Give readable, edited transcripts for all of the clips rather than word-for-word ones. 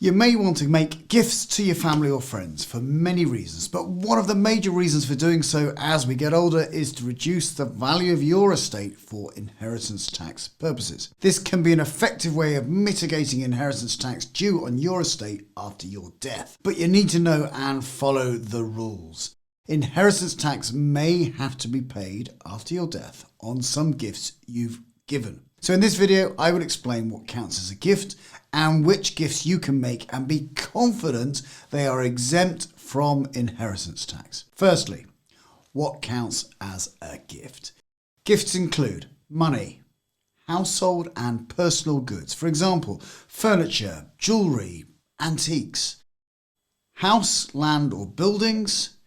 You may want to make gifts to your family or friends for many reasons, but one of the major reasons for doing so as we get older is to reduce the value of your estate for inheritance tax purposes. This can be an effective way of mitigating inheritance tax due on your estate after your death, but you need to know and follow the rules. Inheritance tax may have to be paid after your death on some gifts you've given. So in this video, I will explain what counts as a gift and which gifts you can make and be confident they are exempt from inheritance tax. Firstly, what counts as a gift? Gifts include money, household and personal goods. For example, furniture, jewellery, antiques, house, land or buildings,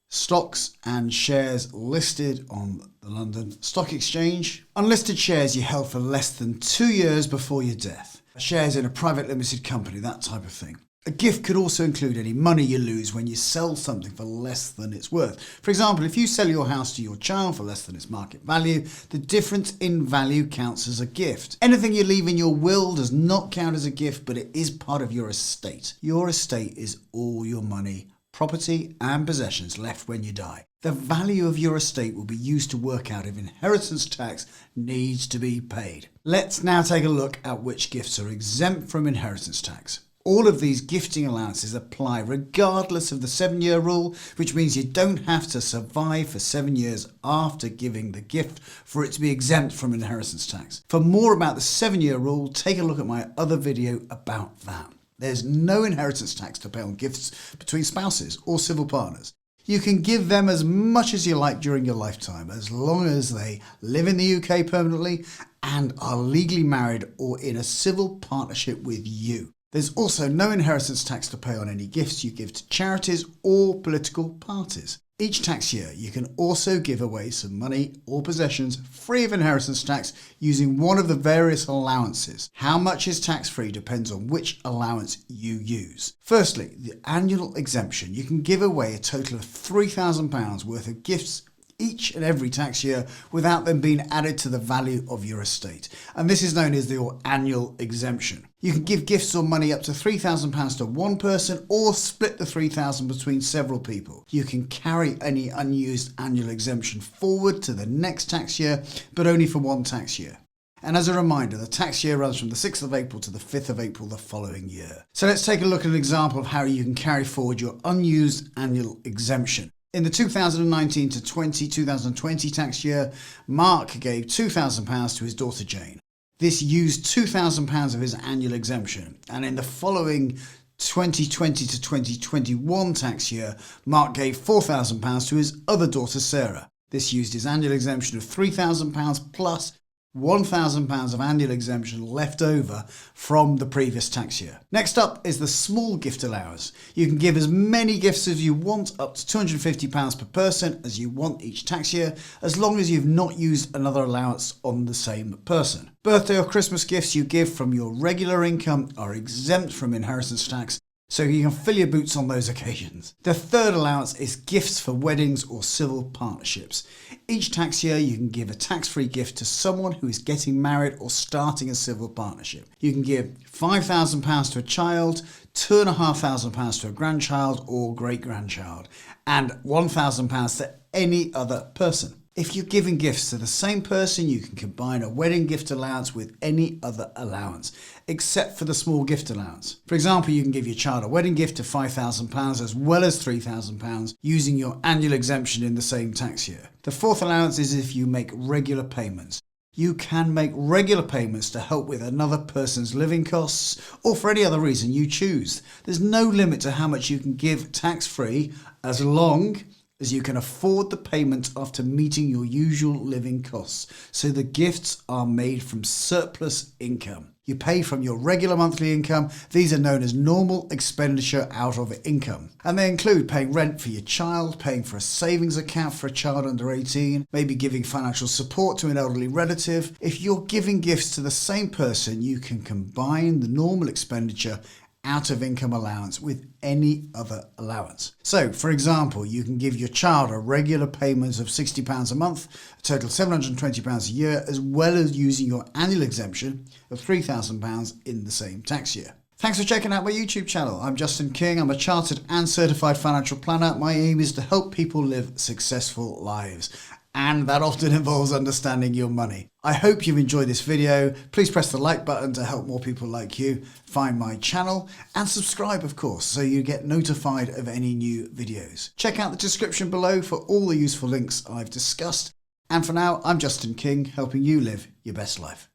stocks and shares listed on the London Stock Exchange, unlisted shares you held for less than 2 years before your death, shares in a private limited company, that type of thing. A gift could also include any money you lose when you sell something for less than it's worth. For example, if you sell your house to your child for less than its market value, the difference in value counts as a gift. Anything you leave in your will does not count as a gift, but it is part of your estate. Your estate is all your money, property and possessions left when you die. The value of your estate will be used to work out if inheritance tax needs to be paid. Let's now take a look at which gifts are exempt from inheritance tax. All of these gifting allowances apply regardless of the 7-year rule, which means you don't have to survive for 7 years after giving the gift for it to be exempt from inheritance tax. For more about the 7-year rule, take a look at my other video about that. There's no inheritance tax to pay on gifts between spouses or civil partners. You can give them as much as you like during your lifetime, as long as they live in the UK permanently and are legally married or in a civil partnership with you. There's also no inheritance tax to pay on any gifts you give to charities or political parties. Each tax year, you can also give away some money or possessions free of inheritance tax using one of the various allowances. How much is tax-free depends on which allowance you use. Firstly, the annual exemption. You can give away a total of £3,000 worth of gifts each and every tax year without them being added to the value of your estate. And this is known as your annual exemption. You can give gifts or money up to £3,000 to one person or split the £3,000 between several people. You can carry any unused annual exemption forward to the next tax year, but only for one tax year. And as a reminder, the tax year runs from the 6th of April to the 5th of April the following year. So let's take a look at an example of how you can carry forward your unused annual exemption. In the 2019 to 2020 tax year, Mark gave £2,000 to his daughter Jane. This used £2,000 of his annual exemption, and in the following 2020 to 2021 tax year, Mark gave £4,000 to his other daughter Sarah. This used his annual exemption of £3,000 plus £1,000 of annual exemption left over from the previous tax year. Next up is the small gift allowance. You can give as many gifts as you want, up to £250 per person as you want each tax year, as long as you've not used another allowance on the same person. Birthday or Christmas gifts you give from your regular income are exempt from inheritance tax, so you can fill your boots on those occasions. The third allowance is gifts for weddings or civil partnerships. Each tax year you can give a tax-free gift to someone who is getting married or starting a civil partnership. You can give £5,000 to a child, £2,500 to a grandchild or great-grandchild, and £1,000 to any other person. If you're giving gifts to the same person, you can combine a wedding gift allowance with any other allowance, except for the small gift allowance. For example, you can give your child a wedding gift of £5,000 as well as £3,000 using your annual exemption in the same tax year. The fourth allowance is if you make regular payments. You can make regular payments to help with another person's living costs or for any other reason you choose. There's no limit to how much you can give tax-free as long as you can afford the payment after meeting your usual living costs. So the gifts are made from surplus income. You pay from your regular monthly income. These are known as normal expenditure out of income. And they include paying rent for your child, paying for a savings account for a child under 18, maybe giving financial support to an elderly relative. If you're giving gifts to the same person, you can combine the normal expenditure out of income allowance with any other allowance. So, for example, you can give your child a regular payment of £60 a month, a total of £720 a year, as well as using your annual exemption of £3,000 in the same tax year. Thanks for checking out my YouTube channel. I'm Justin King. I'm a chartered and certified financial planner. My aim is to help people live successful lives, and that often involves understanding your money. I hope you've enjoyed this video. Please press the like button to help more people like you find my channel, and subscribe, of course, so you get notified of any new videos. Check out the description below for all the useful links I've discussed. And for now, I'm Justin King, helping you live your best life.